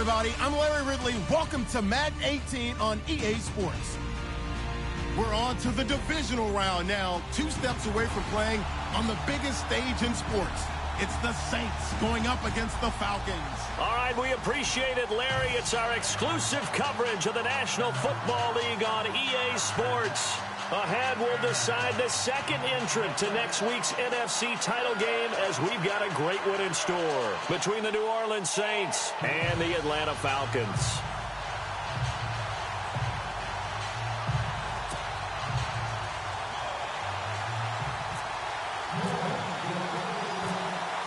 everybody. I'm Larry Ridley. Welcome to Madden 18 on EA Sports. We're on to the divisional round now, 2 steps away from playing on the biggest stage in sports. It's the Saints going up against the Falcons. All right, we appreciate it, Larry. It's our exclusive coverage of the National Football League on EA Sports. Ahead, we'll decide the second entrant to next week's NFC title game as we've got a great one in store between the New Orleans Saints and the Atlanta Falcons.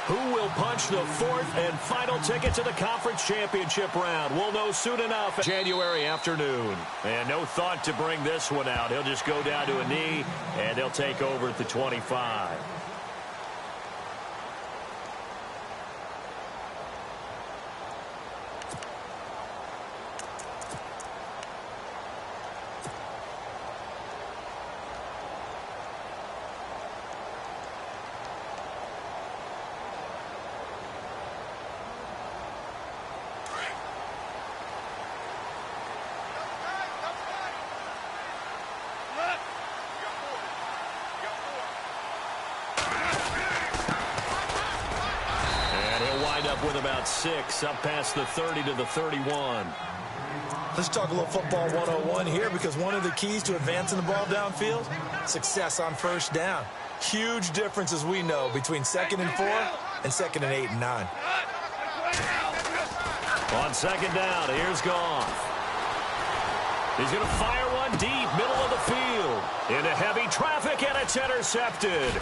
Who will punch the fourth and final ticket to the conference championship round? We'll know soon enough. January afternoon. And no thought to bring this one out. He'll just go down to a knee, and they'll take over at the 25. With about 6, up past the 30 to the 31. Let's talk a little football 101 here, because one of the keys to advancing the ball downfield, success on first down. Huge difference, as we know, between 2nd and 4 and 2nd and 8 and 9. On 2nd down, here's Goff. He's going to fire one deep, middle of the field. Into heavy traffic, and it's intercepted.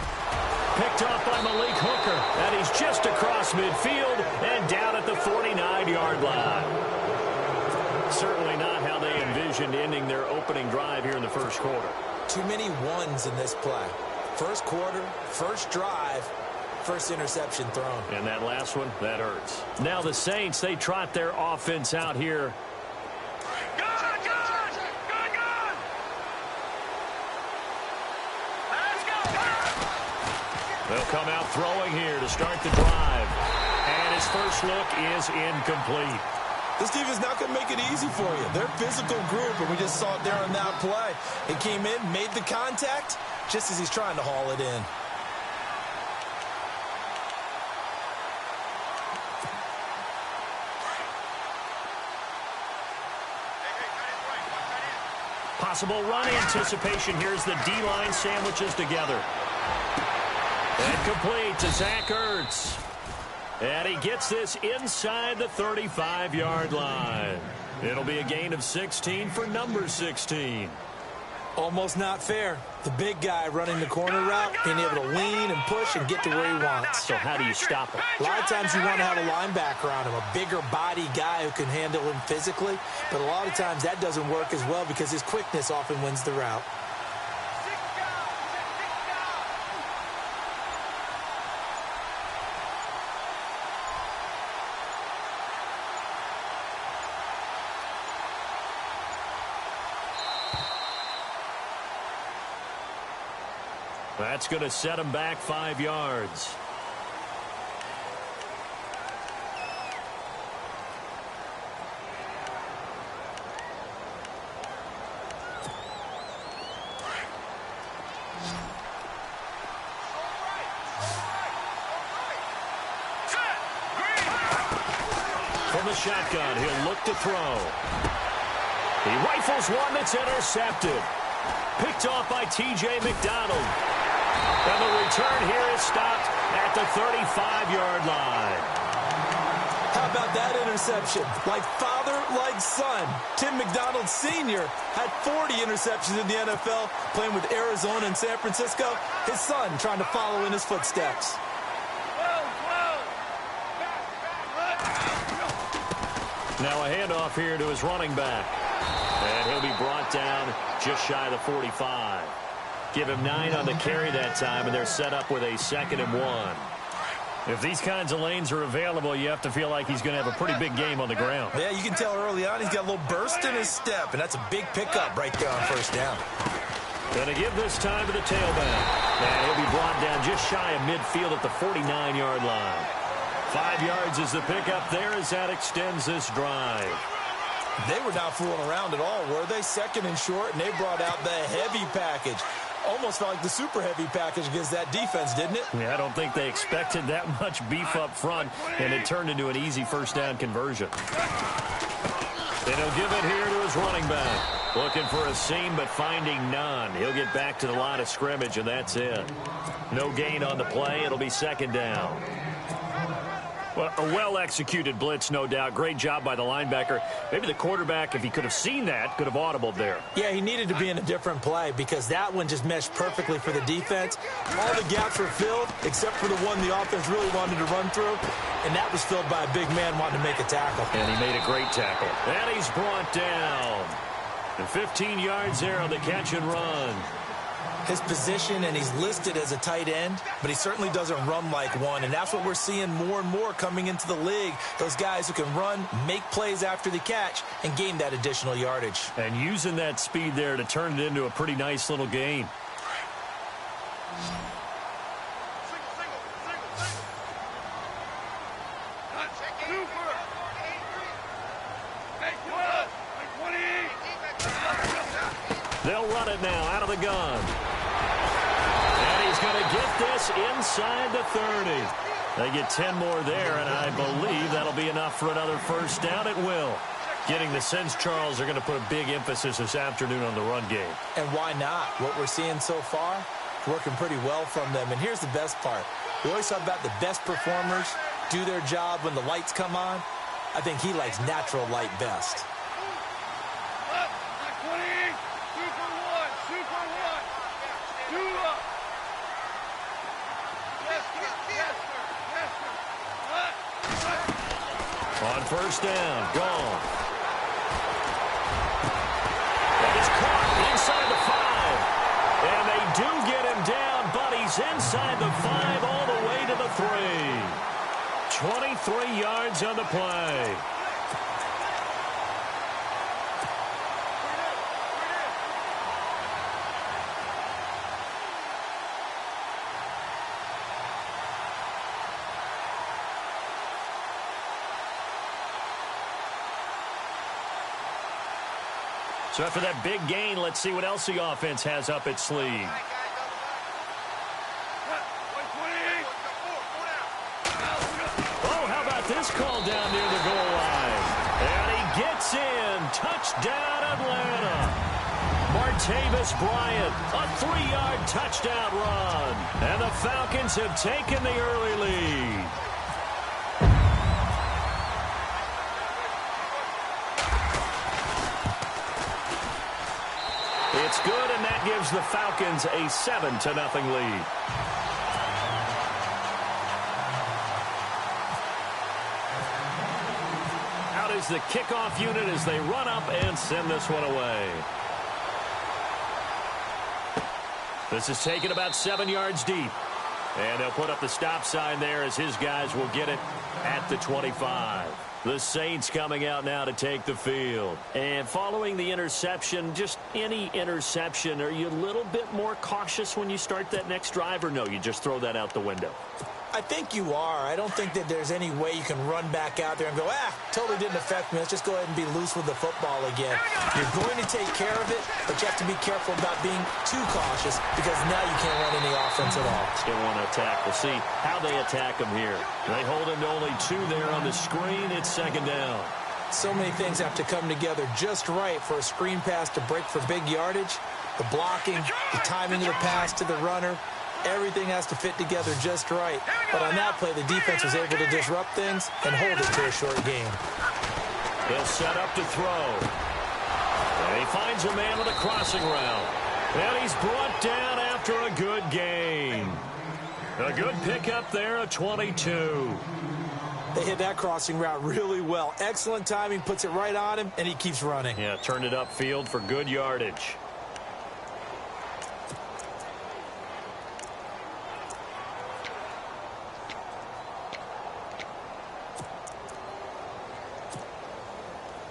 Picked off by Malik Hooker, and he's just across midfield and down at the 49-yard line. Certainly not how they envisioned ending their opening drive here in the first quarter. Too many ones in this play. First quarter, first drive, first interception thrown. And that last one, that hurts. Now the Saints, they trot their offense out here. They'll come out throwing here to start the drive. And his first look is incomplete. This defense is not going to make it easy for you. They're a physical group, and we just saw it there on that play. He came in, made the contact, just as he's trying to haul it in. Possible run anticipation. Here's the D-line sandwiches together. And complete to Zach Ertz. And he gets this inside the 35-yard line. It'll be a gain of 16 for number 16. Almost not fair. The big guy running the corner route, being able to lean and push and get to where he wants. So how do you stop him? A lot of times you want to have a linebacker on him, a bigger body guy who can handle him physically. But a lot of times that doesn't work as well because his quickness often wins the route. That's going to set him back 5 yards. From the shotgun, he'll look to throw. He rifles one that's intercepted. Picked off by T.J. McDonald. And the return here is stopped at the 35-yard line. How about that interception? Like father, like son. Tim McDonald Sr. had 40 interceptions in the NFL, playing with Arizona and San Francisco. His son trying to follow in his footsteps. Now a handoff here to his running back. And he'll be brought down just shy of the 45. Give him 9 on the carry that time, and they're set up with a 2nd and 1. If these kinds of lanes are available, you have to feel like he's going to have a pretty big game on the ground. Yeah, you can tell early on he's got a little burst in his step, and that's a big pickup right there on first down. Going to give this time to the tailback. And he'll be brought down just shy of midfield at the 49-yard line. 5 yards is the pickup there as that extends this drive. They were not fooling around at all, were they? Second and short, and they brought out the heavy package. Almost felt like the super heavy package against that defense, didn't it? Yeah, I don't think they expected that much beef up front, and it turned into an easy first down conversion. And he'll give it here to his running back. Looking for a seam, but finding none. He'll get back to the line of scrimmage, and that's it. No gain on the play. It'll be second down. Well, a well-executed blitz, no doubt. Great job by the linebacker. Maybe the quarterback, if he could have seen that, could have audibled there. Yeah, he needed to be in a different play because that one just meshed perfectly for the defense. All the gaps were filled except for the one the offense really wanted to run through, and that was filled by a big man wanting to make a tackle. And he made a great tackle. And he's brought down. And 15 yards there on the catch and run. His position, and he's listed as a tight end, but he certainly doesn't run like one, and that's what we're seeing more and more coming into the league. Those guys who can run, make plays after the catch, and gain that additional yardage. And using that speed there to turn it into a pretty nice little gain. They'll run it now out of the gun. And he's going to get this inside the 30. They get 10 more there, and I believe that'll be enough for another first down. It will. Getting the sense, Charles, they're going to put a big emphasis this afternoon on the run game. And why not? What we're seeing so far, working pretty well from them. And here's the best part. We always talk about the best performers do their job when the lights come on. I think he likes natural light best. On first down, gone. And it's caught inside the 5. And they do get him down, but he's inside the 5 all the way to the 3. 23 yards on the play. So after that big gain, let's see what else the offense has up its sleeve. Oh, how about this call down near the goal line? And he gets in. Touchdown, Atlanta. Martavis Bryant, a 3-yard touchdown run. And the Falcons have taken the early lead. It's good, and that gives the Falcons a 7-0 lead. Out is the kickoff unit as they run up and send this one away. This is taken about 7 yards deep. And they'll put up the stop sign there as his guys will get it at the 25. The Saints coming out now to take the field. And following the interception, just any interception, are you a little bit more cautious when you start that next drive, or no, you just throw that out the window? I think you are. I don't think that there's any way you can run back out there and go, totally didn't affect me. Let's just go ahead and be loose with the football again. You're going to take care of it, but you have to be careful about being too cautious because now you can't run any offense at all. Still want to attack. We'll see how they attack him here. They hold him to only 2 there on the screen. It's second down. So many things have to come together just right for a screen pass to break for big yardage. The blocking, the timing of the pass to the runner. Everything has to fit together just right. But on that play, the defense was able to disrupt things and hold it to a short game. He'll set up to throw. And he finds a man with a crossing route. And he's brought down after a good gain. A good pickup there, a 22. They hit that crossing route really well. Excellent timing, puts it right on him, and he keeps running. Yeah, turned it upfield for good yardage.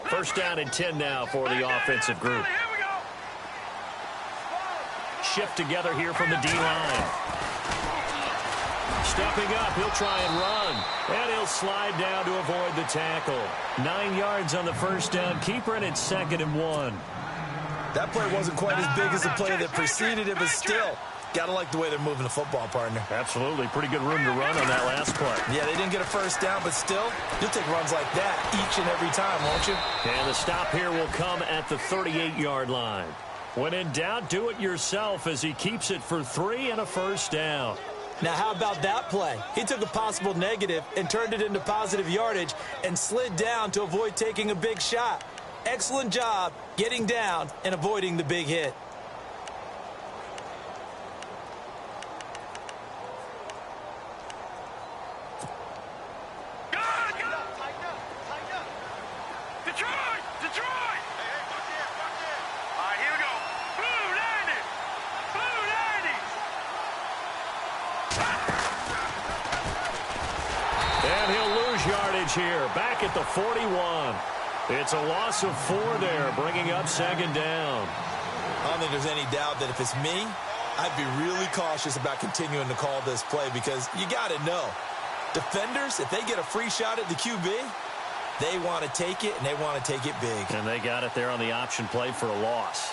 First down and 10 now for the offensive group. Shift together here from the D-line. Stepping up, he'll try and run. And he'll slide down to avoid the tackle. 9 yards on the first down keeper, and it's 2nd and 1. That play wasn't quite as big as the play that preceded it, but still, got to like the way they're moving the football, partner. Absolutely. Pretty good room to run on that last play. Yeah, they didn't get a first down, but still, you'll take runs like that each and every time, won't you? And the stop here will come at the 38-yard line. When in doubt, do it yourself as he keeps it for 3 and a first down. Now, how about that play? He took a possible negative and turned it into positive yardage and slid down to avoid taking a big shot. Excellent job getting down and avoiding the big hit. Here, back at the 41. It's a loss of 4 there, bringing up 2nd down. I don't think there's any doubt that if it's me, I'd be really cautious about continuing to call this play because you got to know, defenders, if they get a free shot at the QB, they want to take it, and they want to take it big. And they got it there on the option play for a loss.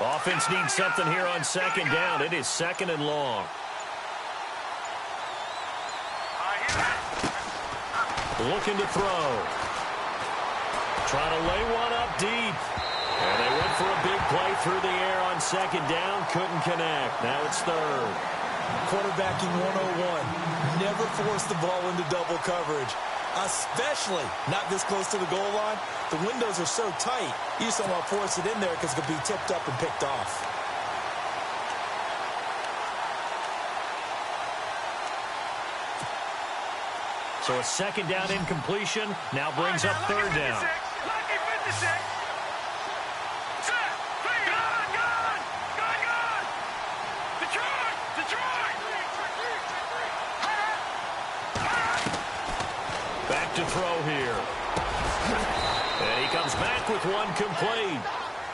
Offense needs something here on 2nd down. It is 2nd and long. Looking to throw. Trying to lay one up deep. And they went for a big play through the air on 2nd down. Couldn't connect. Now it's 3rd. Quarterbacking 101. Never force the ball into double coverage, especially not this close to the goal line. The windows are so tight, you just don't want to force it in there because it could be tipped up and picked off. So a 2nd down incompletion now brings up 3rd down. Back to throw here. And he comes back with one complete.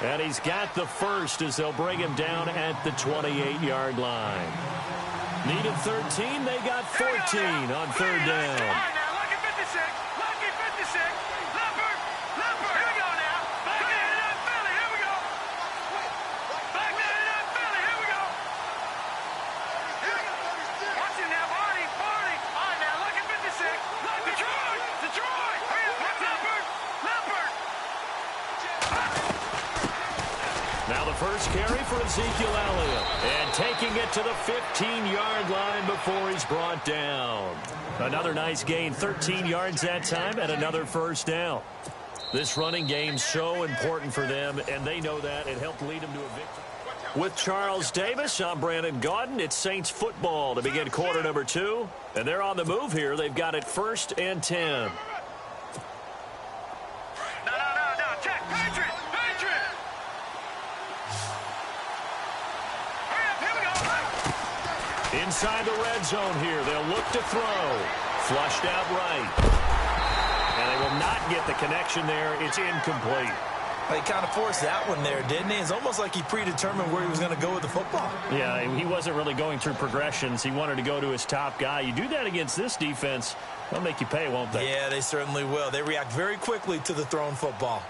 And he's got the first as they'll bring him down at the 28-yard line. Needed 13. They got 14 on 3rd down. First carry for Ezekiel Elliott. And taking it to the 15-yard line before he's brought down. Another nice gain, 13 yards that time, and another first down. This running game's so important for them, and they know that. It helped lead them to a victory. With Charles Davis, I'm Brandon Gaudin. It's Saints football to begin quarter number 2. And they're on the move here. They've got it 1st and 10. Inside the red zone here. They'll look to throw. Flushed out right. And they will not get the connection there. It's incomplete. He kind of forced that one there, didn't he? It's almost like he predetermined where he was going to go with the football. Yeah, he wasn't really going through progressions. He wanted to go to his top guy. You do that against this defense, they'll make you pay, won't they? Yeah, they certainly will. They react very quickly to the thrown football.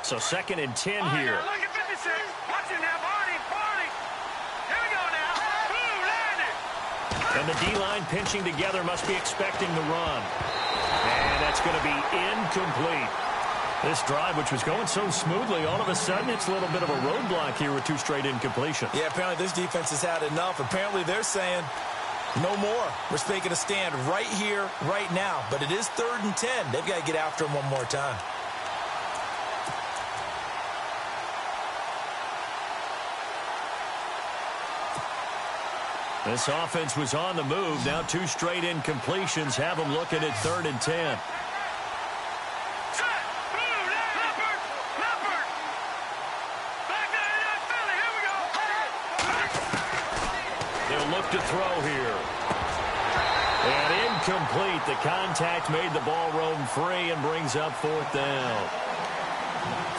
So 2nd and 10 here. Look at 56. Watch it now, Barney. Here we go now. Boom, landed. And the D-line pinching together must be expecting the run. And that's going to be incomplete. This drive, which was going so smoothly, all of a sudden it's a little bit of a roadblock here with 2 straight incompletions. Yeah, apparently this defense has had enough. Apparently they're saying no more. We're making a stand right here, right now. But it is 3rd and 10. They've got to get after him one more time. This offense was on the move. Now 2 straight incompletions have them looking at 3rd and 10. They'll look to throw here. incomplete. The contact made the ball roam free and brings up 4th down.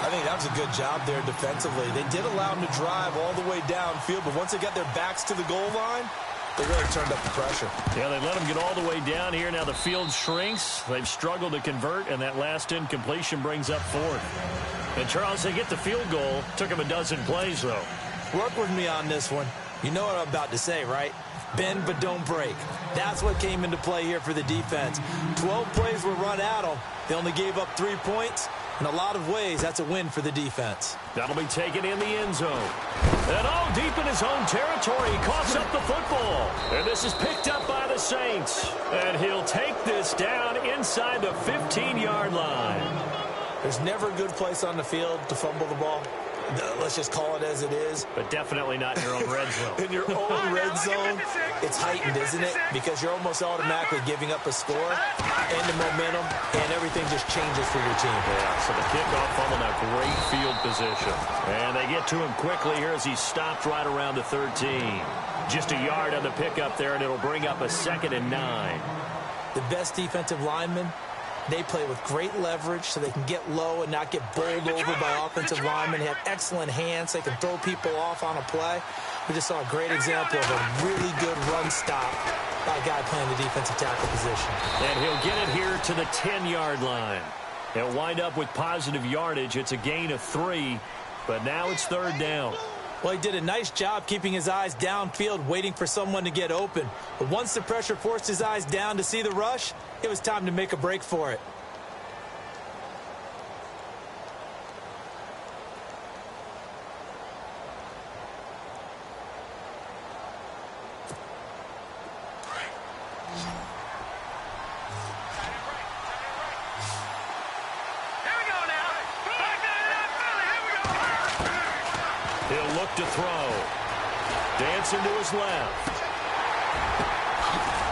I think that was a good job there defensively. They did allow them to drive all the way downfield, but once they got their backs to the goal line, they really turned up the pressure. Yeah, they let them get all the way down here. Now the field shrinks. They've struggled to convert, and that last incompletion brings up 4th. And, Charles, they get the field goal. Took them a dozen plays, though. Work with me on this one. You know what I'm about to say, right? Bend but don't break. That's what came into play here for the defense. 12 plays were run at them. They only gave up 3 points. In a lot of ways, that's a win for the defense. That'll be taken in the end zone. And deep in his own territory, he coughs up the football. And this is picked up by the Saints. And he'll take this down inside the 15-yard line. There's never a good place on the field to fumble the ball. Let's just call it as it is. But definitely not in your own red zone. In your own red zone, it's heightened, isn't it? Because you're almost automatically giving up a score and the momentum, and everything just changes for your team. Yeah, so the kickoff fumble, now great field position. And they get to him quickly here as he's stopped right around the 13. Just a yard on the pickup there, and it'll bring up a 2nd and 9. The best defensive linemen, they play with great leverage so they can get low and not get bowled over by offensive linemen. They have excellent hands. They can throw people off on a play. We just saw a great example of a really good run stop by a guy playing the defensive tackle position. And he'll get it here to the 10-yard line. He'll wind up with positive yardage. It's a gain of 3, but now it's 3rd down. Well, he did a nice job keeping his eyes downfield, waiting for someone to get open. But once the pressure forced his eyes down to see the rush, it was time to make a break for it. He'll look to throw. Dancing to his left.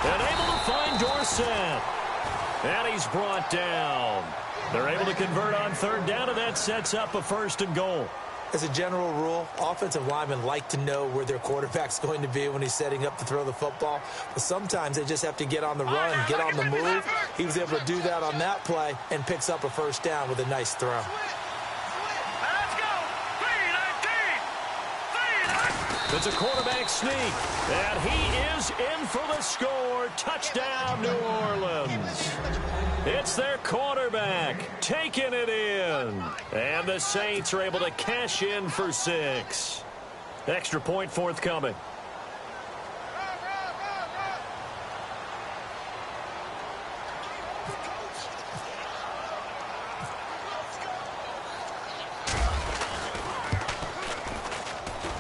And able to find Dorsett. And he's brought down. They're able to convert on 3rd down, and that sets up a 1st and goal. As a general rule, offensive linemen like to know where their quarterback's going to be when he's setting up to throw the football. But sometimes they just have to get on the run, get on the move. He was able to do that on that play and picks up a 1st down with a nice throw. It's a quarterback sneak, and he is in for the score. Touchdown, New Orleans. It's their quarterback taking it in, and the Saints are able to cash in for 6. Extra point forthcoming.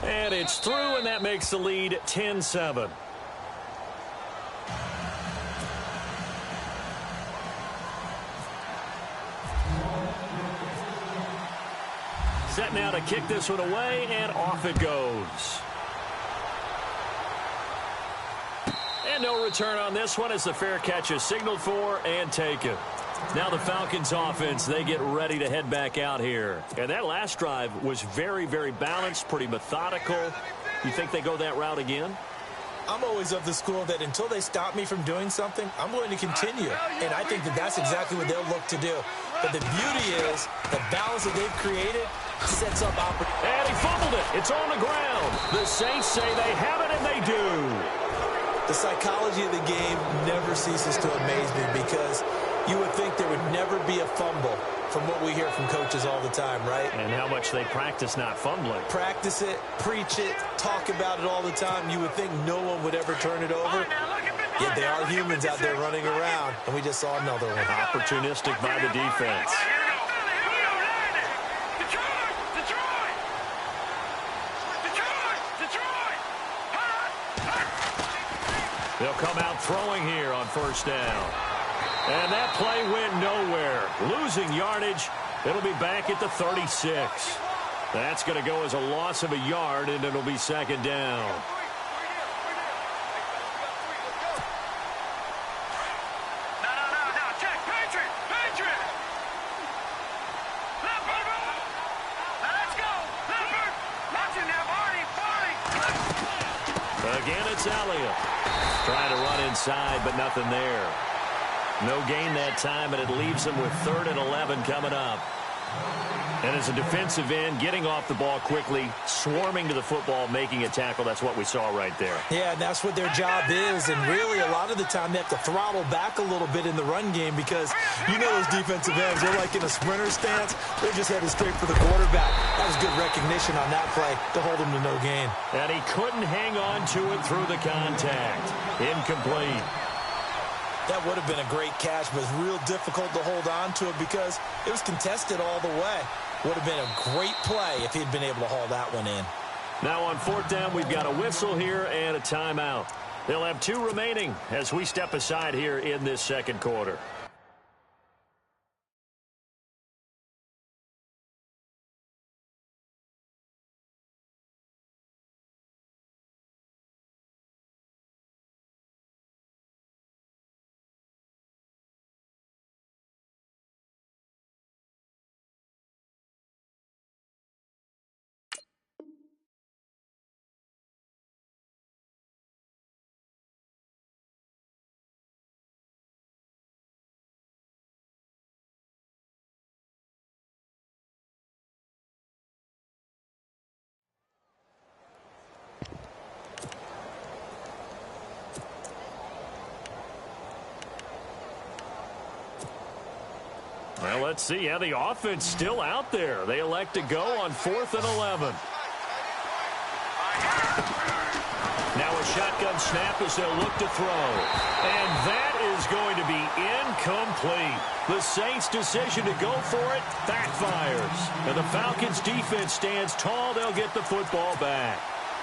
And it's through, and that makes the lead 10-7. Set now to kick this one away, and off it goes. And no return on this one as the fair catch is signaled for and taken. Now the Falcons offense, they get ready to head back out here. And that last drive was very, very balanced, pretty methodical. You think they go that route again? I'm always of the school that until they stop me from doing something, I'm going to continue. And I think that that's exactly what they'll look to do. But the beauty is the balance that they've created sets up opportunity. And he fumbled it. It's on the ground. The Saints say they have it, and they do. The psychology of the game never ceases to amaze me because you would think there would never be a fumble from what we hear from coaches all the time, right? And how much they practice not fumbling. Practice it, preach it, talk about it all the time. You would think no one would ever turn it over. Yet they are humans out there running around, and we just saw another one. Opportunistic by the defense. They'll come out throwing here on 1st down. And that play went nowhere. Losing yardage. It'll be back at the 36. That's going to go as a loss of a yard, and it'll be 2nd down. Again, it's Elliott. Trying to run inside, but nothing there. No gain that time, and it leaves them with 3rd and 11 coming up. And as a defensive end, getting off the ball quickly, swarming to the football, making a tackle, that's what we saw right there. Yeah, and that's what their job is. And really, a lot of the time, they have to throttle back a little bit in the run game because you know those defensive ends, they're like in a sprinter stance. They're just headed straight for the quarterback. That was good recognition on that play to hold him to no gain. And he couldn't hang on to it through the contact. Incomplete. That would have been a great catch, but it's real difficult to hold on to it because it was contested all the way. Would have been a great play if he'd been able to haul that one in. Now on 4th down, we've got a whistle here and a timeout. They'll have 2 remaining as we step aside here in this second quarter. Well, let's see how the offense still out there. They elect to go on 4th and 11. Now a shotgun snap as they'll look to throw. And that is going to be incomplete. The Saints' decision to go for it backfires. And the Falcons' defense stands tall. They'll get the football back.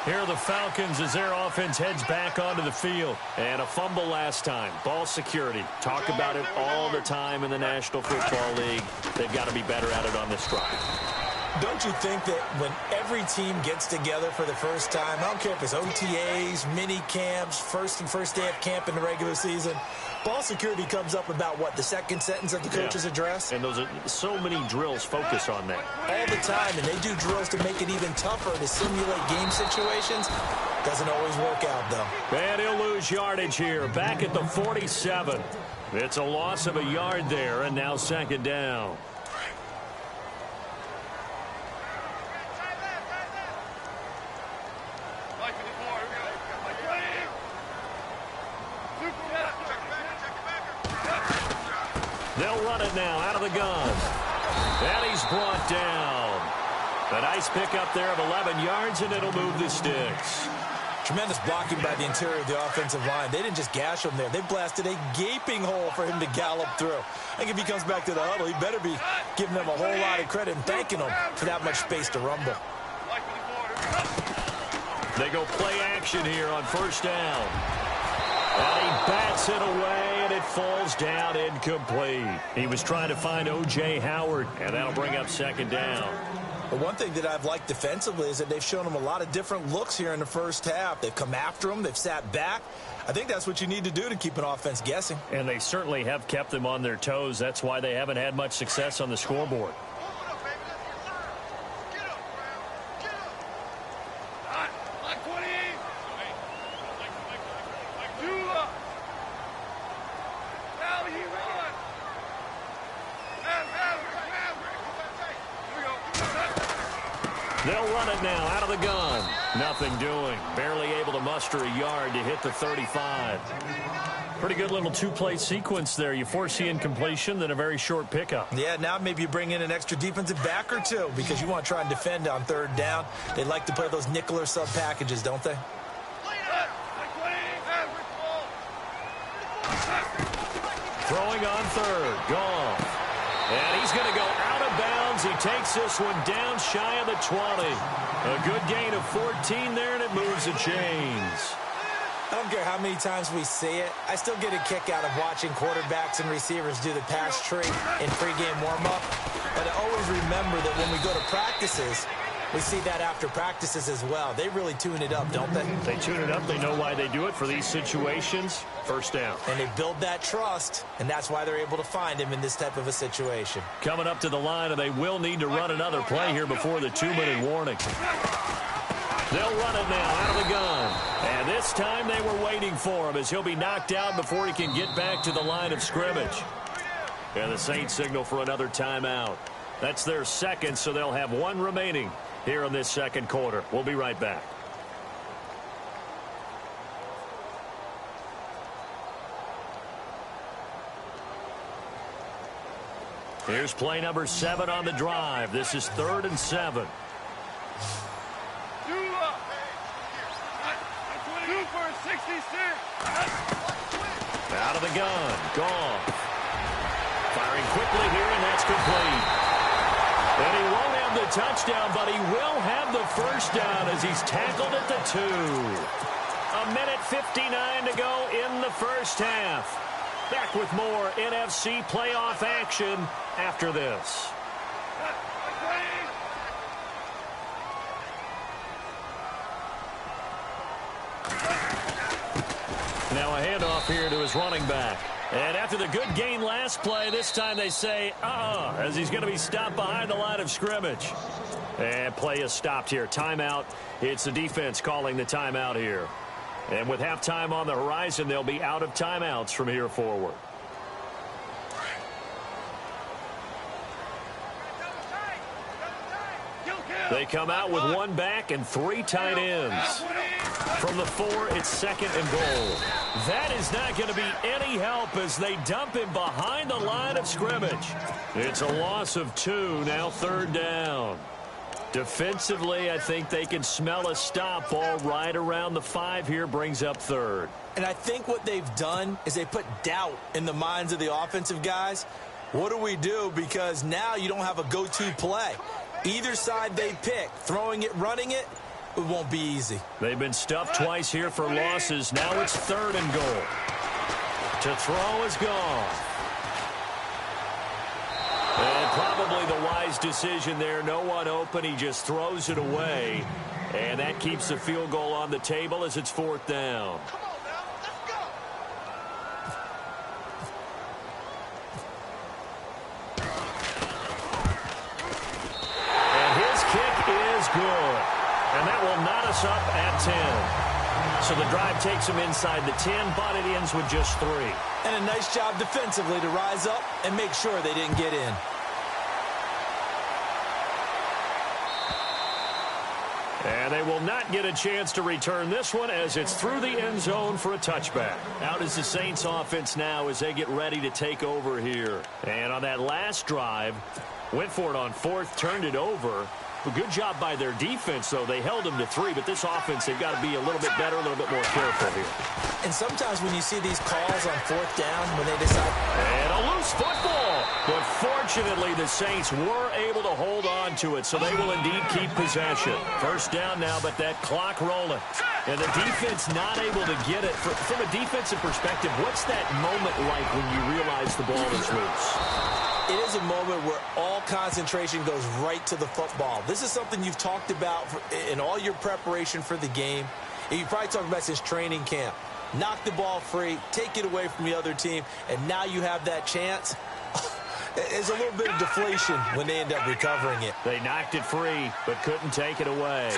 Here are the Falcons as their offense heads back onto the field. And a fumble last time. Ball security. Talk about it all the time in the National Football League. They've got to be better at it on this drive. Don't you think that when every team gets together for the first time, I don't care if it's OTAs, mini camps, first day of camp in the regular season, ball security comes up about what, the second sentence of the coach's address? And those are so many drills focus on that. All the time, and they do drills to make it even tougher to simulate game situations. Doesn't always work out, though. And he'll lose yardage here, back at the 47. It's a loss of a yard there, and now 2nd down. They'll run it now out of the gun. And he's brought down. A nice pickup there of 11 yards, and it'll move the sticks. Tremendous blocking by the interior of the offensive line. They didn't just gash him there. They blasted a gaping hole for him to gallop through. I think if he comes back to the huddle, he better be giving them a whole lot of credit and thanking them for that much space to rumble. They go play action here on 1st down. And he bats it away, and it falls down incomplete. He was trying to find O.J. Howard, and that'll bring up 2nd down. But one thing that I've liked defensively is that they've shown him a lot of different looks here in the first half. They've come after him. They've sat back. I think that's what you need to do to keep an offense guessing. And they certainly have kept them on their toes. That's why they haven't had much success on the scoreboard. They'll run it now out of the gun. Nothing doing. Barely able to muster a yard to hit the 35. Pretty good little 2-play sequence there. You force the incompletion, then a very short pickup. Yeah, now maybe you bring in an extra defensive back or two because you want to try and defend on 3rd down. They like to play those nickel or sub packages, don't they? Throwing on 3rd. Gone. And he's going to go out of bounds. He takes this one down shy of the 20. A good gain of 14 there, and it moves the chains. I don't care how many times we see it. I still get a kick out of watching quarterbacks and receivers do the pass tree in pregame warm-up. But I always remember that when we go to practices, we see that after practices as well. They really tune it up, don't they? They tune it up. They know why they do it for these situations. 1st down. And they build that trust, and that's why they're able to find him in this type of a situation. Coming up to the line, and they will need to run another play here before the 2-minute warning. They'll run it now out of the gun. And this time they were waiting for him as he'll be knocked out before he can get back to the line of scrimmage. And the Saints signal for another timeout. That's their second, so they'll have one remaining here in this second quarter. We'll be right back. Here's play number 7 on the drive. This is 3rd and 7. Out of the gun. Gone. Firing quickly here, and that's complete. And he won't have the touchdown, but he will have the first down as he's tackled at the 2. 1:59 to go in the first half. Back with more NFC playoff action after this. Now a handoff here to his running back. And after the good gain last play, this time they say, as he's going to be stopped behind the line of scrimmage. And play is stopped here. Timeout. It's the defense calling the timeout here. And with halftime on the horizon, they'll be out of timeouts from here forward. They come out with one back and 3 tight ends. From the 4, it's 2nd and goal. That is not going to be any help as they dump him behind the line of scrimmage. It's a loss of 2, now 3rd down. Defensively, I think they can smell a stop ball right around the 5 here, brings up 3rd. And I think what they've done is they put doubt in the minds of the offensive guys. What do we do? Because now you don't have a go-to play. Either side they pick, throwing it, running it, it won't be easy. They've been stuffed twice here for losses. Now it's 3rd and goal. To throw is gone. And probably the wise decision there. No one open. He just throws it away. And that keeps the field goal on the table as it's 4th down. Come on now, let's go. And his kick is good. And that will knot us up at 10. So the drive takes him inside the 10, but it ends with just 3. And a nice job defensively to rise up and make sure they didn't get in. And they will not get a chance to return this one as it's through the end zone for a touchback. Out is the Saints offense now as they get ready to take over here. And on that last drive, went for it on 4th, turned it over. A good job by their defense, though. They held them to 3, but this offense, they've got to be a little bit better, a little bit more careful here. And sometimes when you see these calls on 4th down, when they decide... And a loose football. But fortunately, the Saints were able to hold on to it, so they will indeed keep possession. First down now, but that clock rolling. And the defense not able to get it. From a defensive perspective, what's that moment like when you realize the ball is loose? It is a moment where all concentration goes right to the football. This is something you've talked about in all your preparation for the game. And you probably talked about since training camp. Knock the ball free, take it away from the other team, and now you have that chance. There's a little bit of deflation when they end up recovering it. They knocked it free, but couldn't take it away.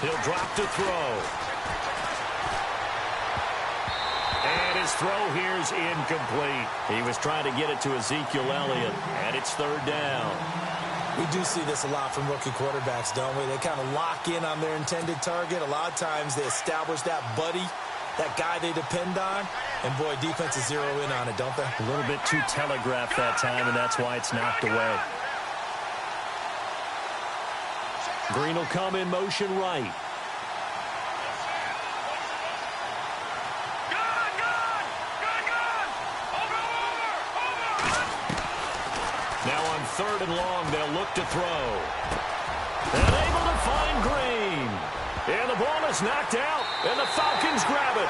He'll drop to throw. And his throw here is incomplete. He was trying to get it to Ezekiel Elliott, and it's 3rd down. We do see this a lot from rookie quarterbacks, don't we? They kind of lock in on their intended target. A lot of times they establish that buddy, that guy they depend on, and boy, defenses zero in on it, don't they? A little bit too telegraphed that time, and that's why it's knocked away. Green will come in motion right. Now on 3rd and long, they'll look to throw. And able to find Green. And the ball is knocked out, and the Falcons grab it.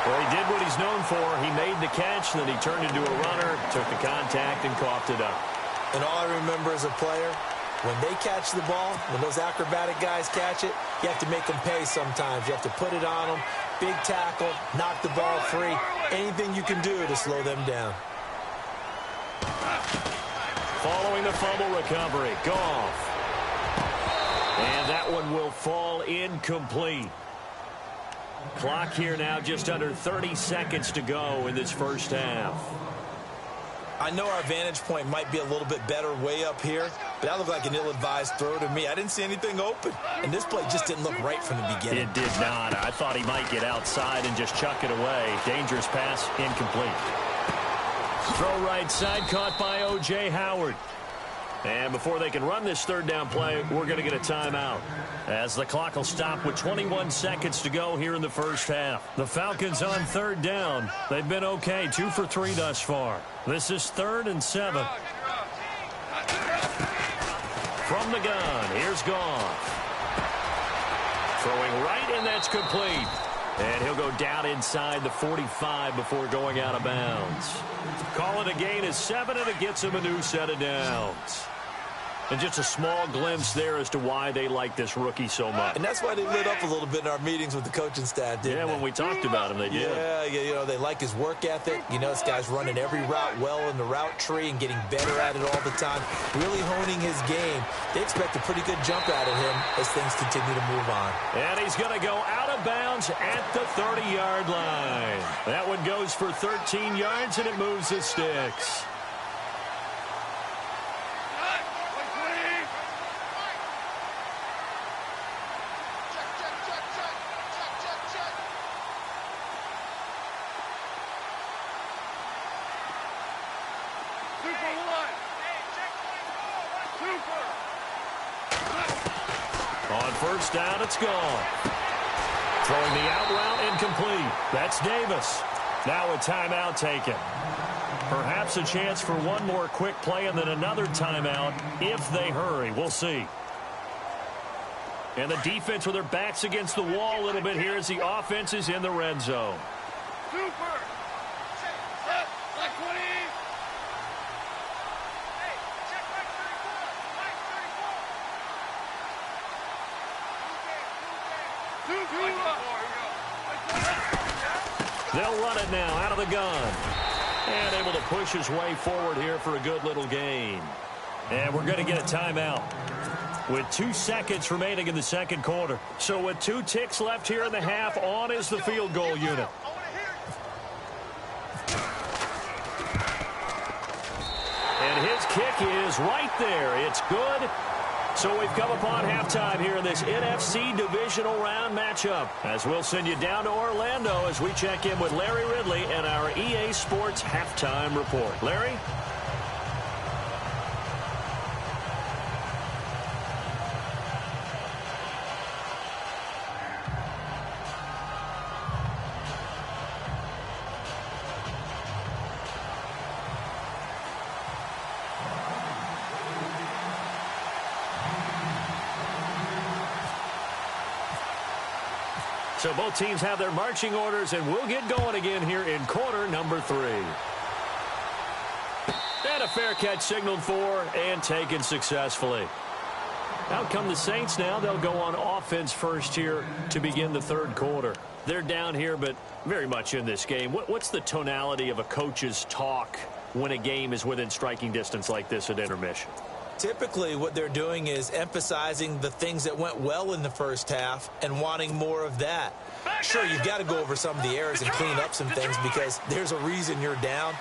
Well, he did what he's known for. He made the catch, then he turned into a runner, took the contact, and coughed it up. And all I remember as a player, when they catch the ball, when those acrobatic guys catch it, you have to make them pay sometimes. You have to put it on them, big tackle, knock the ball free, anything you can do to slow them down. Following the fumble recovery, Goff. And that one will fall incomplete. Clock here now just under 30 seconds to go in this first half. I know our vantage point might be a little bit better way up here, but that looked like an ill-advised throw to me. I didn't see anything open, and this play just didn't look right from the beginning. It did not. I thought he might get outside and just chuck it away. Dangerous pass, incomplete. Throw right side, caught by O.J. Howard. And before they can run this third down play, we're going to get a timeout, as the clock will stop with 21 seconds to go here in the first half. The Falcons on third down. They've been okay, 2 for 3 thus far. This is 3rd and 7. From the gun, here's Goff. Throwing right, and that's complete. And he'll go down inside the 45 before going out of bounds. Call it a gain of 7, and it gets him a new set of downs. And just a small glimpse there as to why they like this rookie so much. And that's why they lit up a little bit in our meetings with the coaching staff, didn't they? Yeah, when we talked about him, they did. Yeah, you know, they like his work ethic. You know, this guy's running every route well in the route tree and getting better at it all the time, really honing his game. They expect a pretty good jump out of him as things continue to move on. And he's going to go out of bounds at the 30-yard line. That one goes for 13 yards, and it moves the sticks. On first down, it's gone. Throwing the out route, incomplete. That's Davis. Now a timeout taken. Perhaps a chance for one more quick play and then another timeout if they hurry. We'll see. And the defense with their backs against the wall a little bit here as the offense is in the red zone. They'll run it now out of the gun. And able to push his way forward here for a good little gain. And we're going to get a timeout with 2 seconds remaining in the second quarter. So with 2 ticks left here in the half, on is the field goal unit. And his kick is right there. It's good. So we've come upon halftime here in this NFC divisional round matchup, as we'll send you down to Orlando as we check in with Larry Ridley and our EA Sports halftime report. Larry? So both teams have their marching orders, and we'll get going again here in quarter number 3. And a fair catch signaled for and taken successfully. Out come the Saints now. They'll go on offense first here to begin the third quarter. They're down here, but very much in this game. What's the tonality of a coach's talk when a game is within striking distance like this at intermission? Typically, what they're doing is emphasizing the things that went well in the first half and wanting more of that. Sure, you've got to go over some of the errors and clean up some things because there's a reason you're down.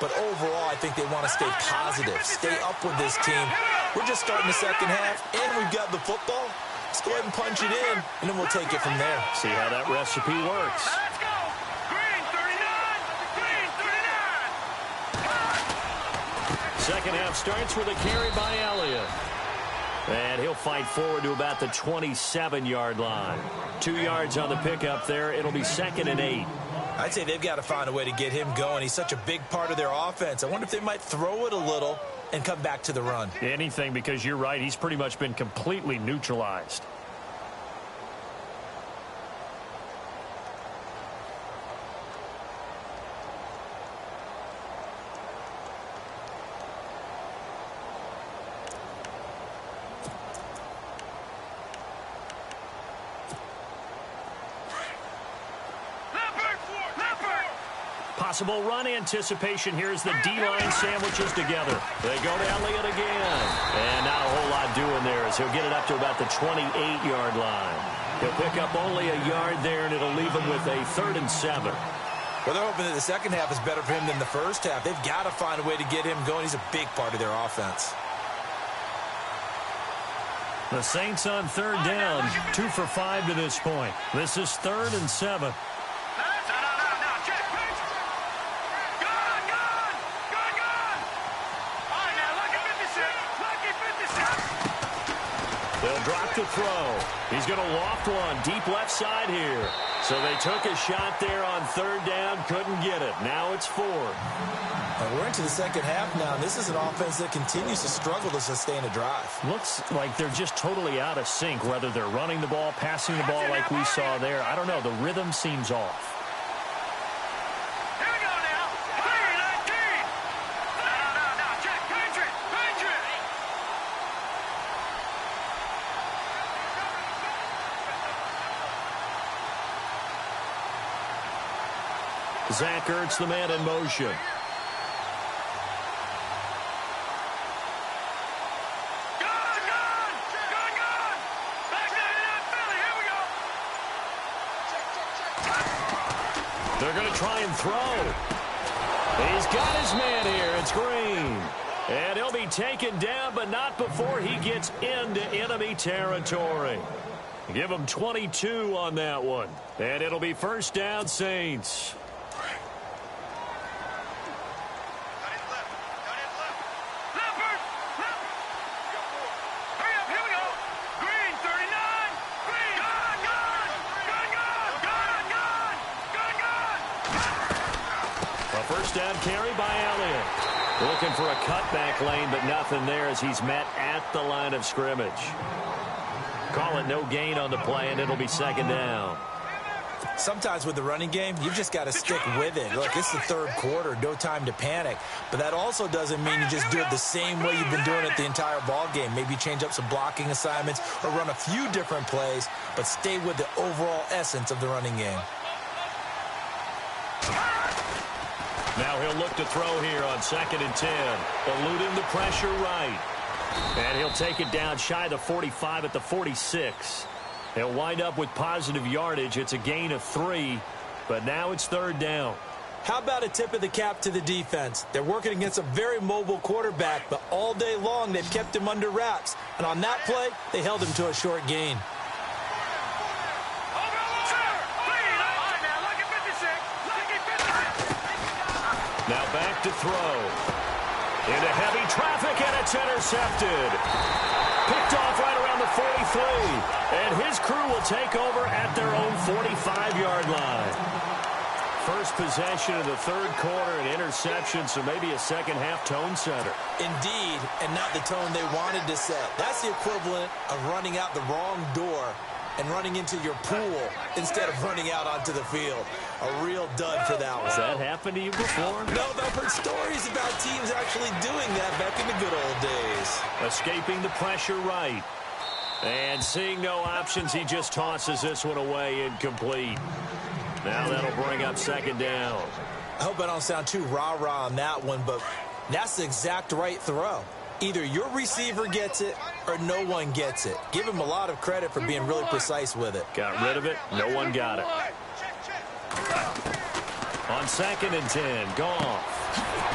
But overall, I think they want to stay positive, stay up with this team. We're just starting the second half, and we've got the football. Let's go ahead and punch it in, and then we'll take it from there. See how that recipe works. Let's go. Green 39. Second half starts with a carry by Elliott. And he'll fight forward to about the 27-yard line. 2 yards on the pickup there. It'll be 2nd and 8. I'd say they've got to find a way to get him going. He's such a big part of their offense. I wonder if they might throw it a little and come back to the run. Anything, because you're right. He's pretty much been completely neutralized. possible run anticipation here as the D-line sandwiches together. They go to Elliott again. And not a whole lot doing there as he'll get it up to about the 28-yard line. He'll pick up only a yard there, and it'll leave him with a 3rd and 7. Well, they're hoping that the second half is better for him than the first half. They've got to find a way to get him going. He's a big part of their offense. The Saints on 3rd down, 2 for 5 to this point. This is 3rd and 7. They'll drop to throw. He's going to loft one deep left side here. So they took a shot there on 3rd down, couldn't get it. Now it's 4. And we're into the second half now. This is an offense that continues to struggle to sustain a drive. Looks like they're just totally out of sync, whether they're running the ball, passing the ball like we saw there. I don't know. The rhythm seems off. Zach Ertz, the man in motion. They're going to try and throw. He's got his man here. It's Green. And he'll be taken down, but not before he gets into enemy territory. Give him 22 on that one. And it'll be 1st down, Saints. First down carry by Elliott. Looking for a cutback lane, but nothing there as he's met at the line of scrimmage. Call it no gain on the play, and it'll be 2nd down. Sometimes with the running game, you've just got to stick with it. Look, it's the 3rd quarter, no time to panic. But that also doesn't mean you just do it the same way you've been doing it the entire ball game. Maybe change up some blocking assignments or run a few different plays, but stay with the overall essence of the running game. Now he'll look to throw here on 2nd and 10. Eluding the pressure right. And he'll take it down shy of the 45 at the 46. He'll wind up with positive yardage. It's a gain of 3, but now it's 3rd down. How about a tip of the cap to the defense? They're working against a very mobile quarterback, but all day long they've kept him under wraps. And on that play, they held him to a short gain. Now back to throw. Into heavy traffic, and it's intercepted. Picked off right around the 43. And his crew will take over at their own 45-yard line. First possession of the 3rd quarter, an interception, so maybe a second-half tone setter. Indeed, and not the tone they wanted to set. That's the equivalent of running out the wrong door and running into your pool instead of running out onto the field. A real dud for that one. Has that happened to you before? No, but I've heard stories about teams actually doing that back in the good old days. Escaping the pressure right. And seeing no options, he just tosses this one away incomplete. Now that'll bring up 2nd down. I hope I don't sound too rah-rah on that one, but that's the exact right throw. Either your receiver gets it or no one gets it. Give him a lot of credit for being really precise with it. Got rid of it. No one got it. On 2nd and 10, Goff.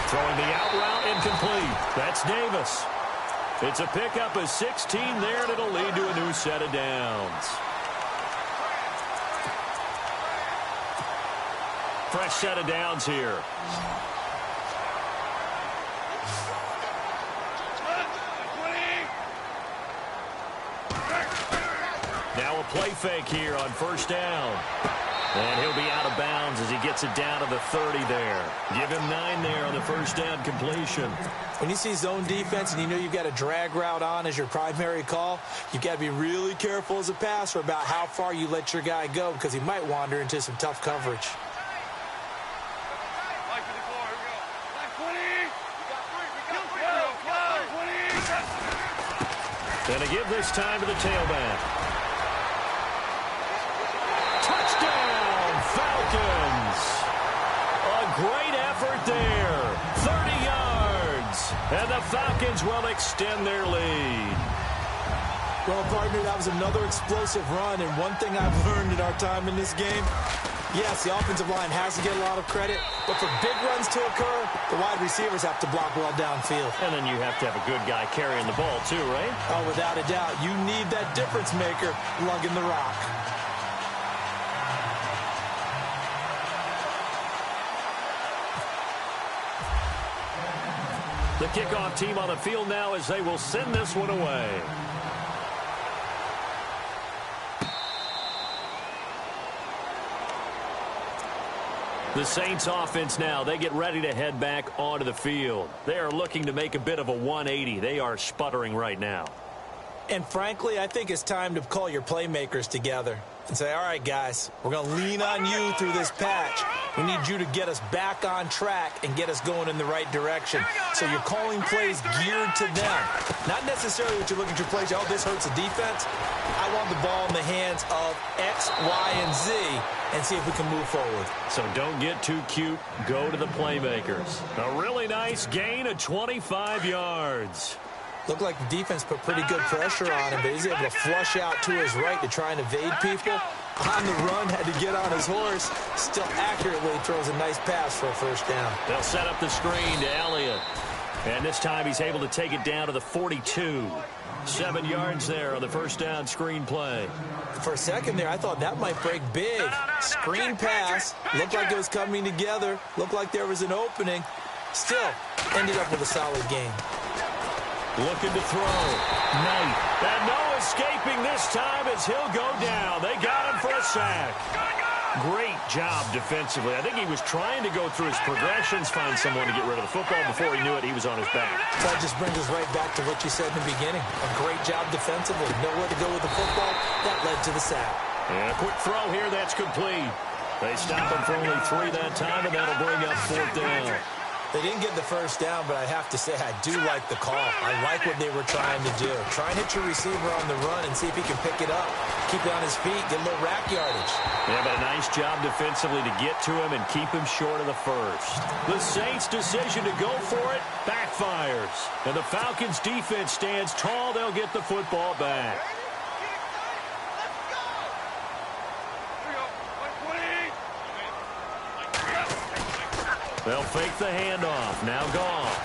Throwing the out route incomplete. That's Davis. It's a pickup of 16 there, and it'll lead to a new set of downs. Fresh set of downs here. Now a play fake here on 1st down. And he'll be out of bounds as he gets it down to the 30 there. Give him 9 there on the 1st down completion. When you see zone defense and you know you've got a drag route on as your primary call, you've got to be really careful as a passer about how far you let your guy go because he might wander into some tough coverage. And to give this time to the tailback. Touchdown, Falcons! A great the Falcons will extend their lead. Well, partner, that was another explosive run, and one thing I've learned in our time in this game, yes, the offensive line has to get a lot of credit, but for big runs to occur, the wide receivers have to block well downfield. And then you have to have a good guy carrying the ball too, right? Oh, without a doubt. You need that difference maker lugging the rock. The kickoff team on the field now as they will send this one away. The Saints offense now, they get ready to head back onto the field. They are looking to make a bit of a 180. They are sputtering right now. And frankly, I think it's time to call your playmakers together and say, all right, guys, we're going to lean on you through this patch. We need you to get us back on track and get us going in the right direction. So you're calling plays geared to them. Not necessarily what you look at your plays, oh, this hurts the defense. I want the ball in the hands of X, Y, and Z and see if we can move forward. So don't get too cute. Go to the playmakers. A really nice gain of 25 yards. Looked like the defense put pretty good pressure on him, but he's able to flush out to his right to try and evade people. On the run, had to get on his horse. Still accurately throws a nice pass for a first down. They'll set up the screen to Elliott. And this time he's able to take it down to the 42. 7 yards there on the first down screen play. For a second there, I thought that might break big. Screen pass. Looked like it was coming together. Looked like there was an opening. Still, ended up with a solid game. Looking to throw. Knight. And no escaping this time as he'll go down. They got him for a sack. Great job defensively. I think he was trying to go through his progressions, find someone to get rid of the football. Before he knew it, he was on his back. So that just brings us right back to what you said in the beginning. A great job defensively. Nowhere to go with the football. That led to the sack. And a quick throw here. That's complete. They stop him for only 3 that time, and that'll bring up 4th down. They didn't get the first down, but I have to say I do like the call. I like what they were trying to do. Try and hit your receiver on the run and see if he can pick it up. Keep it on his feet, get a little rack yardage. Yeah, but a nice job defensively to get to him and keep him short of the first. The Saints' decision to go for it backfires. And the Falcons' defense stands tall. They'll get the football back. They'll fake the handoff. Now Goff.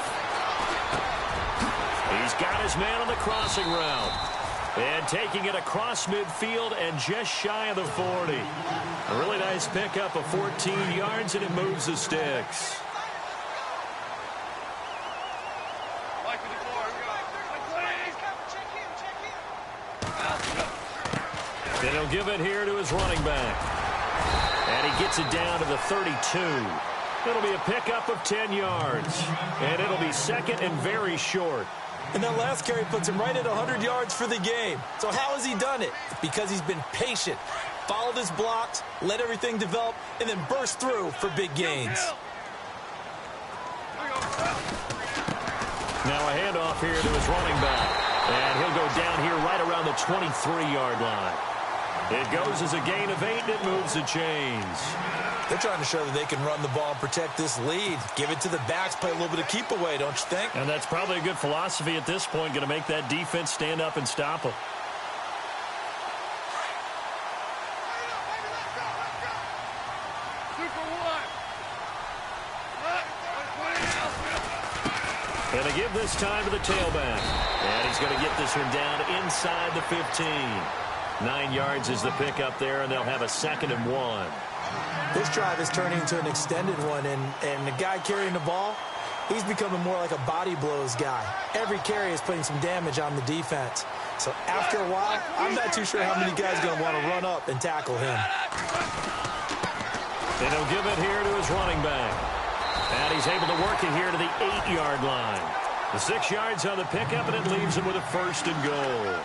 He's got his man on the crossing route. And taking it across midfield and just shy of the 40. A really nice pickup of 14 yards, and it moves the sticks. Then he'll give it here to his running back. And he gets it down to the 32. It'll be a pickup of 10 yards. And it'll be second and very short. And that last carry puts him right at 100 yards for the game. So how has he done it? Because he's been patient, followed his blocks, let everything develop, and then burst through for big gains. Now a handoff here to his running back. And he'll go down here right around the 23-yard line. It goes as a gain of 8, and it moves the chains. They're trying to show that they can run the ball and protect this lead. Give it to the backs, play a little bit of keep away, don't you think? And that's probably a good philosophy at this point, going to make that defense stand up and stop them. And they give this time to the tailback. And he's going to get this one down inside the 15. 9 yards is the pickup there, and they'll have a 2nd and 1. This drive is turning into an extended one, and the guy carrying the ball, he's becoming more like a body blows guy. Every carry is putting some damage on the defense. So after a while, I'm not too sure how many guys are going to want to run up and tackle him. And he'll give it here to his running back. And he's able to work it here to the 8-yard line. The 6 yards on the pickup, and it leaves him with a 1st and goal.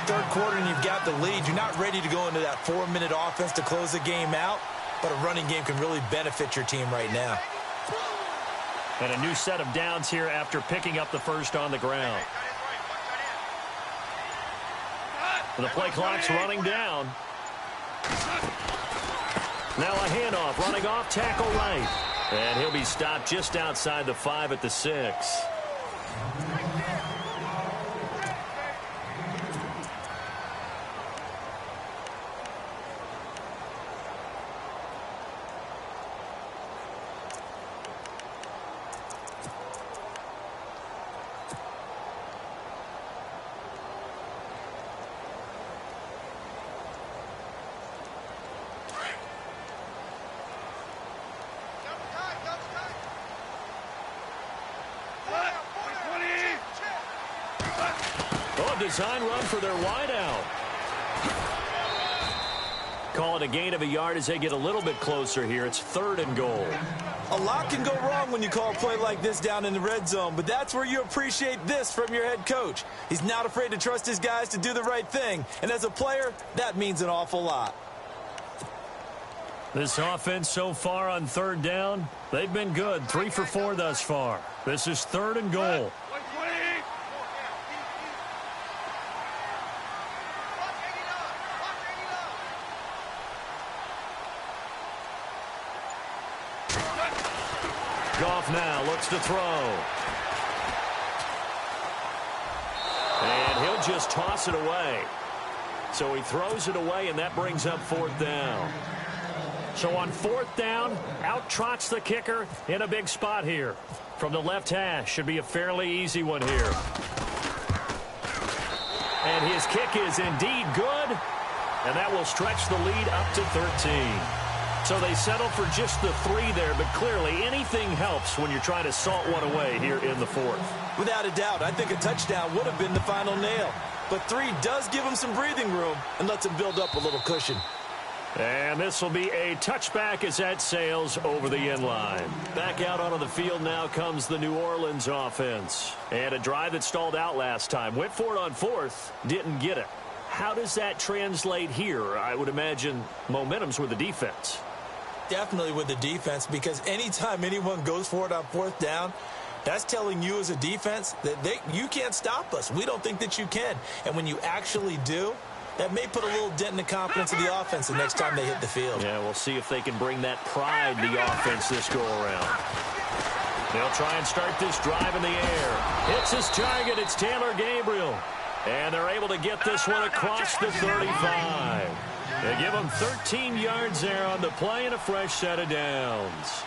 Third quarter, and you've got the lead. You're not ready to go into that 4-minute offense to close the game out, but a running game can really benefit your team right now. And a new set of downs here after picking up the first on the ground. And the play clock's running down. Now a handoff, running off, tackle right. And he'll be stopped just outside the 5 at the 6. design run for their wideout. Call it a gain of a yard as they get a little bit closer here. It's 3rd and goal. A lot can go wrong when you call a play like this down in the red zone, but that's where you appreciate this from your head coach. He's not afraid to trust his guys to do the right thing, and as a player, that means an awful lot. This offense so far on 3rd down, they've been good. 3 for 4 thus far. This is 3rd and goal. Goff now looks to throw. And he'll just toss it away. So he throws it away, and that brings up 4th down. So on 4th down, out trots the kicker in a big spot here. From the left hash, should be a fairly easy one here. And his kick is indeed good. And that will stretch the lead up to 13. So they settle for just the 3 there, but clearly anything helps when you're trying to salt one away here in the 4th. Without a doubt, I think a touchdown would have been the final nail. But 3 does give him some breathing room and lets him build up a little cushion. And this will be a touchback as that sails over the end line. Back out onto the field now comes the New Orleans offense. And a drive that stalled out last time. Went for it on 4th, didn't get it. How does that translate here? I would imagine momentum's with the defense. Definitely with the defense, because anytime anyone goes for it on 4th down, that's telling you as a defense that you can't stop us. We don't think that you can. And when you actually do, that may put a little dent in the confidence of the offense the next time they hit the field. Yeah, we'll see if they can bring that pride to the offense this go-around. They'll try and start this drive in the air. Hits his target. It's Taylor Gabriel. And they're able to get this one across the 35. They give him 13 yards there on the play and a fresh set of downs.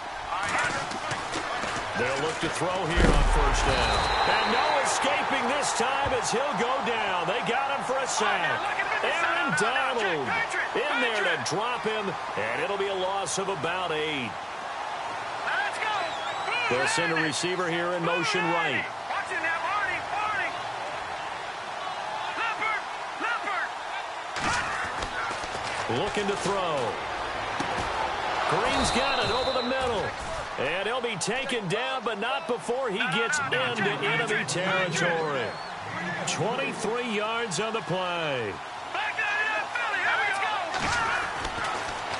They'll look to throw here on 1st down. And no escaping this time as he'll go down. They got him for a sack. Aaron Donald in there to drop him, and it'll be a loss of about 8. They'll send a receiver here in motion right. Looking to throw. Green's got it over the middle. And he'll be taken down, but not before he gets into enemy territory. 23 yards on the play.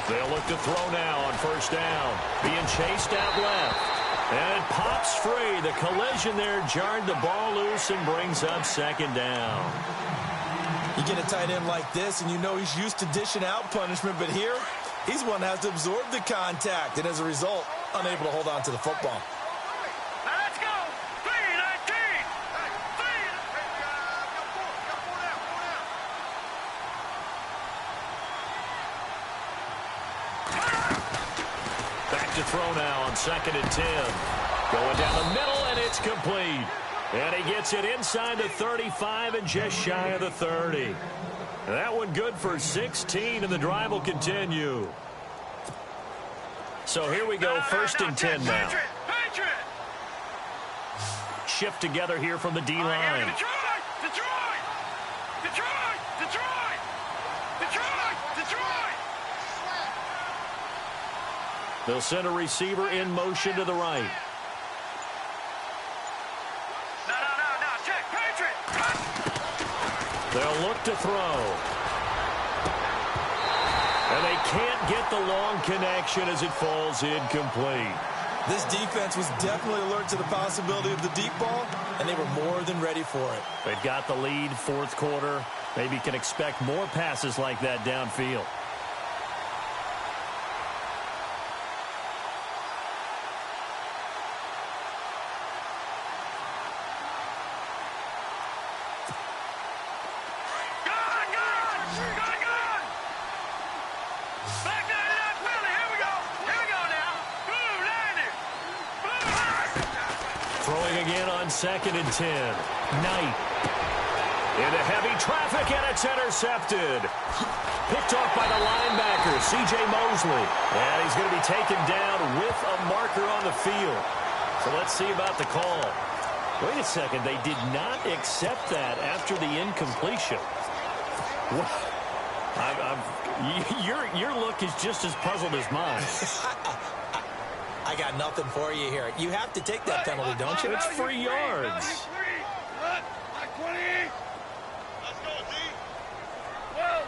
They'll look to throw now on 1st down. Being chased out left. And it pops free. The collision there jarred the ball loose and brings up 2nd down. You get a tight end like this, and you know he's used to dishing out punishment, but here, he's one that has to absorb the contact, and as a result, unable to hold on to the football. Let's go! 3-19! Back to throw now on 2nd and 10. Going down the middle, and it's complete. And he gets it inside the 35 and just shy of the 30. That one good for 16, and the drive will continue. So here we go, 1st and 10 now. Shift together here from the D-line. They'll send a receiver in motion to the right. They'll look to throw. And they can't get the long connection as it falls incomplete. This defense was definitely alert to the possibility of the deep ball, and they were more than ready for it. They've got the lead, 4th quarter. Maybe can expect more passes like that downfield. Throwing again on 2nd and 10. Knight. Into heavy traffic, and it's intercepted. Picked off by the linebacker, C.J. Mosley. And he's going to be taken down with a marker on the field. So let's see about the call. Wait a second. They did not accept that after the incompletion. Your look is just as puzzled as mine. I got nothing for you here. You have to take that penalty, don't you? It's 3 yards. Like 20. Let's go, D. 12.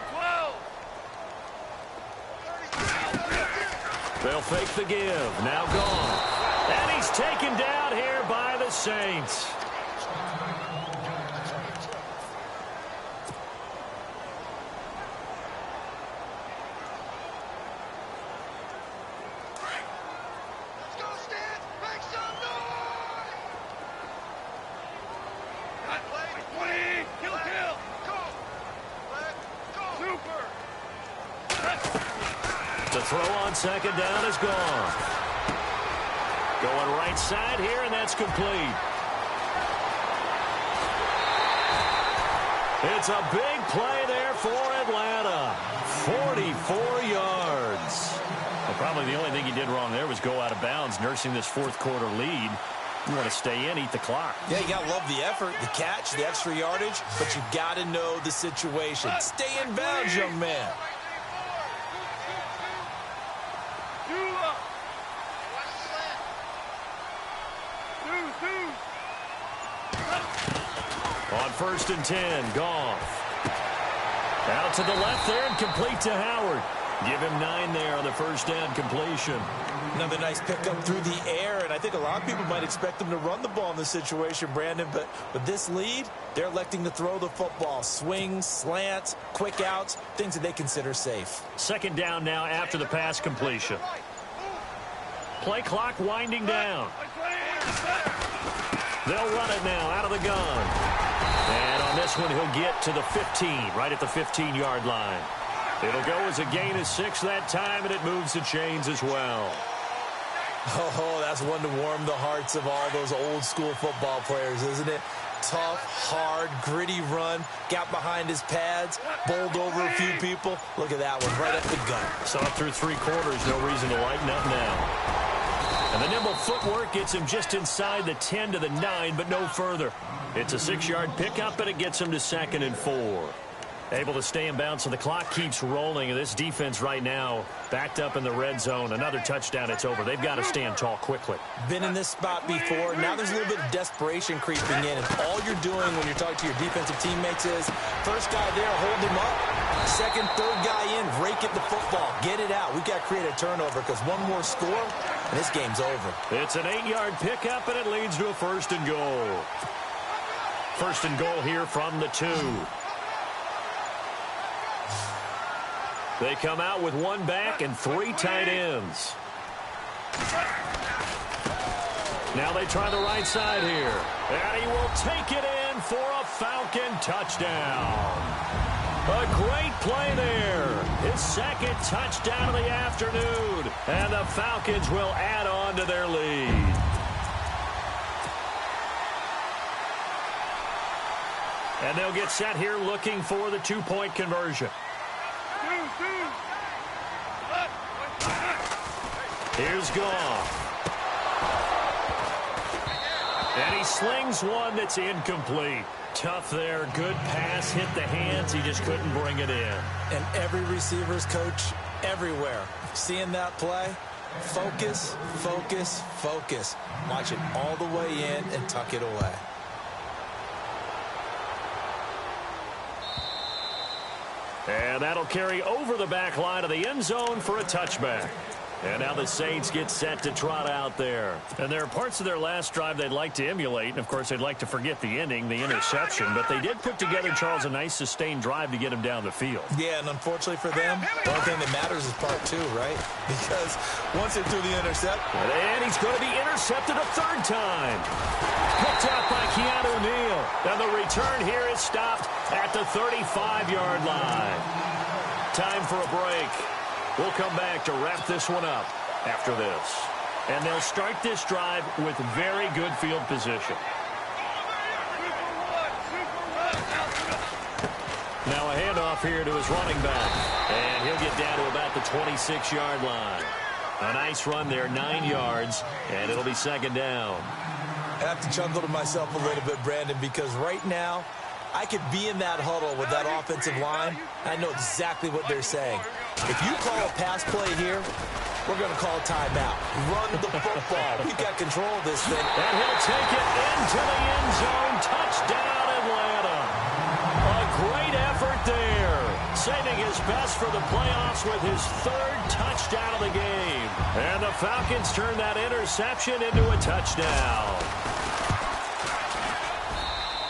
They'll fake the give. Now gone. And he's taken down here by the Saints. Let's go, Stan. Make some noise. Got play. 20. Kill. Go. Super. The throw on second down is gone. Going right side here, and that's complete. It's a big play there for Atlanta. 44 yards. Well, probably the only thing he did wrong there was go out of bounds, nursing this fourth quarter lead. You want to stay in, eat the clock. Yeah, you got to love the effort, the catch, the extra yardage, but you got to know the situation. Stay in bounds, young man. On 1st and 10, Goff. Out to the left there and complete to Howard. Give him 9 there on the first down completion. Another nice pickup through the air, and I think a lot of people might expect them to run the ball in this situation, Brandon, but with this lead, they're electing to throw the football. Swings, slants, quick outs, things that they consider safe. Second down now after the pass completion. Play clock winding down. They'll run it now out of the gun. And on this one, he'll get to the 15, right at the 15-yard line. It'll go as a gain of 6 that time, and it moves the chains as well. Oh, that's one to warm the hearts of all those old-school football players, isn't it? Tough, hard, gritty run, got behind his pads, bowled over a few people. Look at that one, right at the gut. Saw it through 3 quarters, no reason to lighten up now. And the nimble footwork gets him just inside the 10 to the 9, but no further. It's a 6-yard pickup, and it gets him to 2nd and 4. Able to stay in bounds, so the clock keeps rolling. And this defense right now backed up in the red zone. Another touchdown, it's over. They've got to stand tall quickly. Been in this spot before. Now there's a little bit of desperation creeping in. And all you're doing when you're talking to your defensive teammates is first guy there, hold him up. Second, third guy in, rake at the football. Get it out. We've got to create a turnover because one more score, and this game's over. It's an 8-yard pickup, and it leads to a 1st and goal. 1st and goal here from the 2. They come out with 1 back and 3 tight ends. Now they try the right side here. And he will take it in for a Falcon touchdown. A great play there. His 2nd touchdown of the afternoon. And the Falcons will add on to their lead. And they'll get set here looking for the 2-point conversion. Here's Goff. And he slings one that's incomplete. Tough there. Good pass. Hit the hands. He just couldn't bring it in. And every receiver's coach everywhere. Seeing that play, focus, focus, focus. Watch it all the way in and tuck it away. And that'll carry over the back line of the end zone for a touchback. And now the Saints get set to trot out there. And there are parts of their last drive they'd like to emulate. And, of course, they'd like to forget the ending, the interception. But they did put together, Charles, a nice sustained drive to get him down the field. Yeah, and unfortunately for them, the only thing that matters is part 2, right? Because once they threw the intercept. And he's going to be intercepted a 3rd time. Picked out by Keanu Neal. And the return here is stopped at the 35-yard line. Time for a break. We'll come back to wrap this one up after this. And they'll start this drive with very good field position. Now a handoff here to his running back. And he'll get down to about the 26-yard line. A nice run there, 9 yards, and it'll be 2nd down. I have to chuckle to myself a little bit, Brandon, because right now, I could be in that huddle with that offensive line. I know exactly what they're saying. If you call a pass play here, we're going to call a timeout. Run the football. We've got control of this thing. And he'll take it into the end zone. Touchdown, Atlanta. A great effort there. Saving his best for the playoffs with his third touchdown of the game. And the Falcons turn that interception into a touchdown.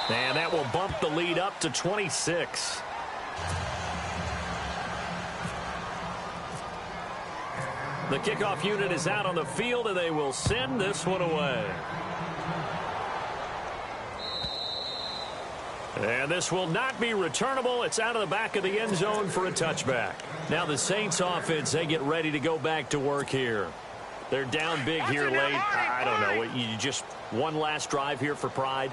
And that will bump the lead up to 26. The kickoff unit is out on the field, and they will send this one away. And this will not be returnable. It's out of the back of the end zone for a touchback. Now the Saints offense, they get ready to go back to work here. They're down big here late. I don't know. You just one last drive here for pride?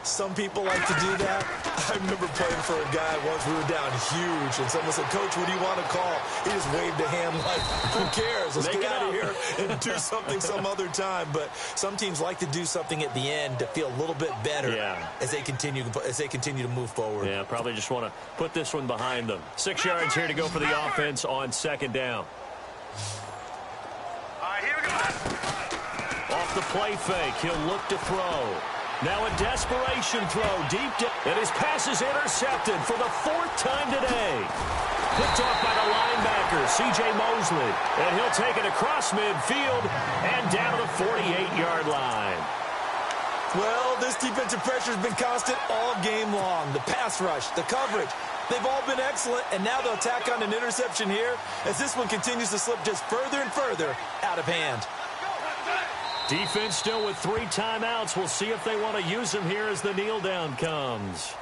Some people like to do that. I remember playing for a guy once. We were down huge, and someone said, "Coach, what do you want to call?" He just waved a hand like, "Who cares? Let's get out of here and do something some other time." But some teams like to do something at the end to feel a little bit better as they continue to move forward. Yeah, probably just want to put this one behind them. 6 yards here to go for the offense on second down. All right, here we go. Off the play fake, he'll look to throw. Now a desperation throw deep down. And his pass is intercepted for the fourth time today. Picked off by the linebacker, C.J. Mosley. And he'll take it across midfield and down to the 48-yard line. Well, this defensive pressure has been constant all game long. The pass rush, the coverage, they've all been excellent. And now they'll tack on an interception here as this one continues to slip just further and further out of hand. Defense still with 3 timeouts. We'll see if they want to use them here as the kneel down comes.